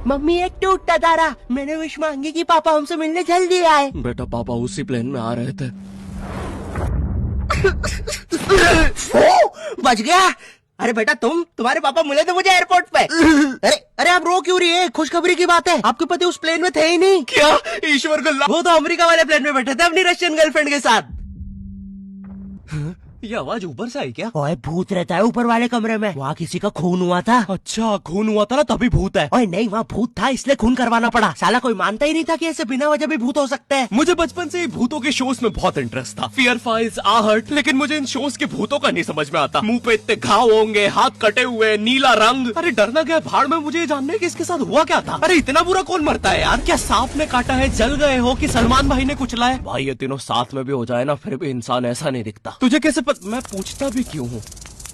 Mummy एक टूटता तारा, मैंने विश मांगी कि पापा हमसे मिलने जल्दी आए। बेटा पापा उसी प्लेन में आ रहे थे। ओ, बच गया। अरे बेटा तुम्हारे पापा मिले थे मुझे एयरपोर्ट पे। अरे अरे आप रो क्यों रही है? खुशखबरी की बात है, आपके पति उस प्लेन में थे ही नहीं। क्या? ईश्वर को वो तो अमेरिका वाले प्लेन में बैठे थे अपनी रशियन गर्लफ्रेंड के साथ। ये आवाज ऊपर से आई क्या? ओए भूत रहता है ऊपर वाले कमरे में, वहाँ किसी का खून हुआ था। अच्छा खून हुआ था ना तभी भूत है। ओए नहीं, वहाँ भूत था इसलिए खून करवाना पड़ा। साला कोई मानता ही नहीं था कि ऐसे बिना वजह भी भूत हो सकते हैं। मुझे बचपन से ही भूतों के शोज में बहुत इंटरेस्ट था, फियर फाइल्स, आहट, लेकिन मुझे इन शोज के भूतों का नहीं समझ में आता। मुंह पे इतने घाव होंगे, हाथ कटे हुए, नीला रंग। अरे डरना क्या भाड़ में, मुझे ये जानना है कि इसके साथ हुआ क्या था। अरे इतना बुरा कौन मरता है यार? क्या सांप ने काटा है, जल गए हो कि सलमान भाई ने कुचला है? भाई ये तीनों साथ में भी हो जाए ना फिर भी इंसान ऐसा नहीं दिखता। तुझे कैसे मैं पूछता भी क्यों हूँ?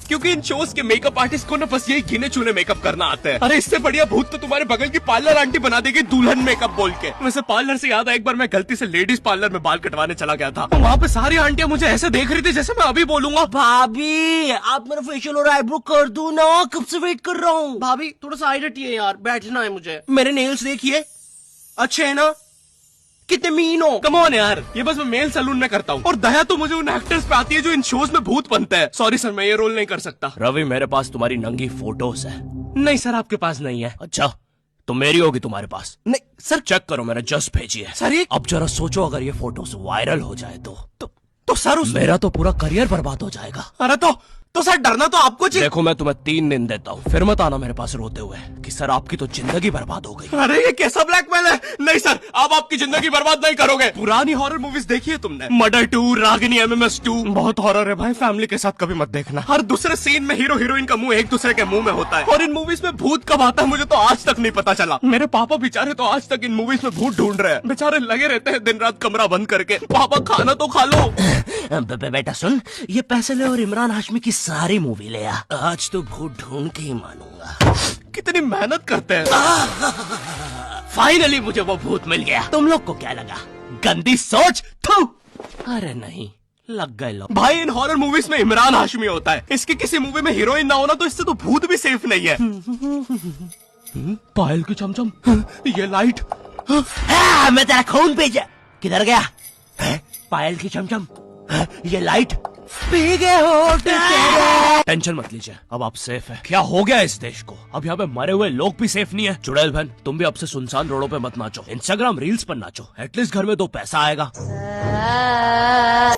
क्योंकि इन शोज के मेकअप आर्टिस्ट को ना बस यही गिने चुने मेकअप करना आता है। अरे इससे बढ़िया भूत तो तुम्हारे बगल की पार्लर आंटी बना देगी दुल्हन मेकअप बोल के। वैसे पार्लर से याद है, एक बार मैं गलती से लेडीज पार्लर में बाल कटवाने चला गया था। वहाँ पे सारी आंटियां मुझे ऐसे देख रही थी जैसे मैं अभी बोलूंगा भाभी आप मेरा फेशियल और आईब्रो कर दो ना, कब से वेट कर रहा हूँ। भाभी थोड़ा सा साइड हटिए यार, बैठना है मुझे। मेरे नेल्स देखिए, अच्छे है ना? कितने मीन हो। कम ऑन यार, ये बस मैं मेल सैलून में करता हूँ। और दया तो मुझे उन एक्टर्स पे आती है जो इन शोज में भूत बनते हैं। सॉरी सर, मैं ये रोल नहीं कर सकता। रवि मेरे पास तुम्हारी नंगी फोटोज है। नहीं सर आपके पास नहीं है। अच्छा तो मेरी होगी तुम्हारे पास। नहीं सर चेक करो, मैंने जस्ट भेजी है। सर ये अब जरा सोचो अगर ये फोटोज वायरल हो जाए तो सर मेरा तो पूरा करियर बर्बाद हो जाएगा। अरे तो सर डरना तो आपको चाहिए। देखो मैं तुम्हें 3 दिन देता हूँ, फिर मत आना मेरे पास रोते हुए कि सर आपकी तो जिंदगी बर्बाद हो गई। अरे ये कैसा ब्लैकमेल है? नहीं सर आप आपकी जिंदगी बर्बाद नहीं करोगे। पुरानी हॉरर मूवीज देखी है तुमने? मर्डर 2, रागिनी, MMS 2, बहुत हॉरर है भाई। फैमिली के साथ कभी मत देखना। हर दूसरे सीन में हीरो हीरोइन का मुंह एक दूसरे के मुंह में होता है। और इन मूवीज में भूत कब आता है मुझे तो आज तक नहीं पता चला। मेरे पापा बेचारे तो आज तक इन मूवीज में भूत ढूंढ रहे हैं। बेचारे लगे रहते हैं दिन रात कमरा बंद करके। पापा खाना तो खा लो। बेटा सुन, ये पैसे ले और इमरान हाशमी की सारी मूवी ले आ। आज तो भूत ढूंढ के ही मानूंगा। कितनी मेहनत करते हैं। फाइनली मुझे वो भूत मिल गया। तुम लोग को क्या लगा? गंदी सोच। थू। अरे नहीं, लग गए लोग। भाई इन हॉरर मूवीज में इमरान हाशमी होता है। इसकी किसी मूवी में हीरोइन ना होना तो इससे तो भूत भी सेफ नहीं है। पायल की चमचम, ये लाइट। मैं तेरा खून भेजा। किधर गया? पायल की चमचम, ये लाइट पी गए हो। टेंशन मत लीजिए, अब आप सेफ है। क्या हो गया इस देश को? अब यहाँ पे मरे हुए लोग भी सेफ नहीं है। चुड़ैल बहन तुम भी अब से सुनसान रोडों पे मत नाचो, इंस्टाग्राम रील्स पर नाचो। एटलीस्ट घर में 2 पैसा आएगा।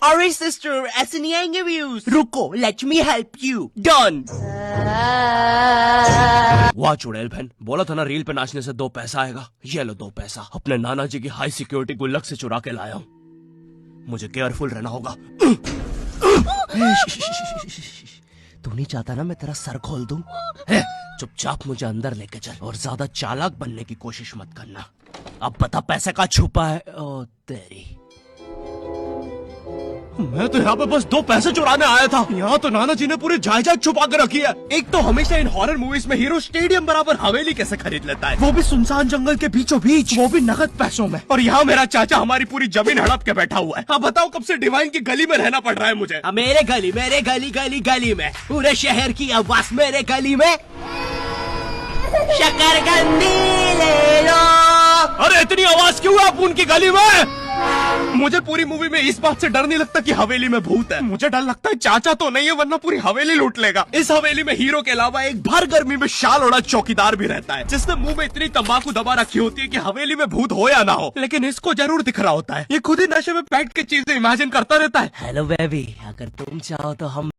अरे सिस्टर ऐसे नहीं आएंगे व्यूज। रुको, let me help you. Done. वाह चुड़ैल बहन, बोला था ना रील पे नाचने से 2 पैसा आएगा। ये लो 2 पैसा, अपने नाना जी की हाई सिक्योरिटी गुल्लक से चुरा के लाया हूँ। मुझे केयरफुल रहना होगा। तू नहीं चाहता ना मैं तेरा सर खोल दूं? चुपचाप मुझे अंदर लेके चल और ज्यादा चालाक बनने की कोशिश मत करना। अब बता पैसे का छुपा है। ओ तेरी, मैं तो यहाँ पे बस 2 पैसे चुराने आया था। यहाँ तो नाना जी ने पूरी जायदाद छुपा कर रखी है। एक तो हमेशा इन हॉरर मूवीज में हीरो स्टेडियम बराबर हवेली कैसे खरीद लेता है, वो भी सुनसान जंगल के बीचों बीच, वो भी नगद पैसों में। और यहाँ मेरा चाचा हमारी पूरी जमीन हड़प के बैठा हुआ है। अब बताओ कब से डिवाइन की गली में रहना पड़ रहा है मुझे। मेरे गली में पूरे शहर की आवाज मेरे गली में। शकरकंदी ले लो। अरे इतनी आवाज क्यों है आप उनकी गली में? मुझे पूरी मूवी में इस बात से डर नहीं लगता कि हवेली में भूत है। मुझे डर लगता है चाचा तो नहीं है वरना पूरी हवेली लूट लेगा। इस हवेली में हीरो के अलावा एक भर गर्मी में शाल ओढ़ा चौकीदार भी रहता है, जिसने मुंह में इतनी तंबाकू दबा रखी होती है कि हवेली में भूत हो या ना हो, लेकिन इसको जरूर दिख रहा होता है। ये खुद ही नशे में बैठ के चीजें इमेजिन करता रहता है। हेलो बेबी, अगर तुम चाहो तो हम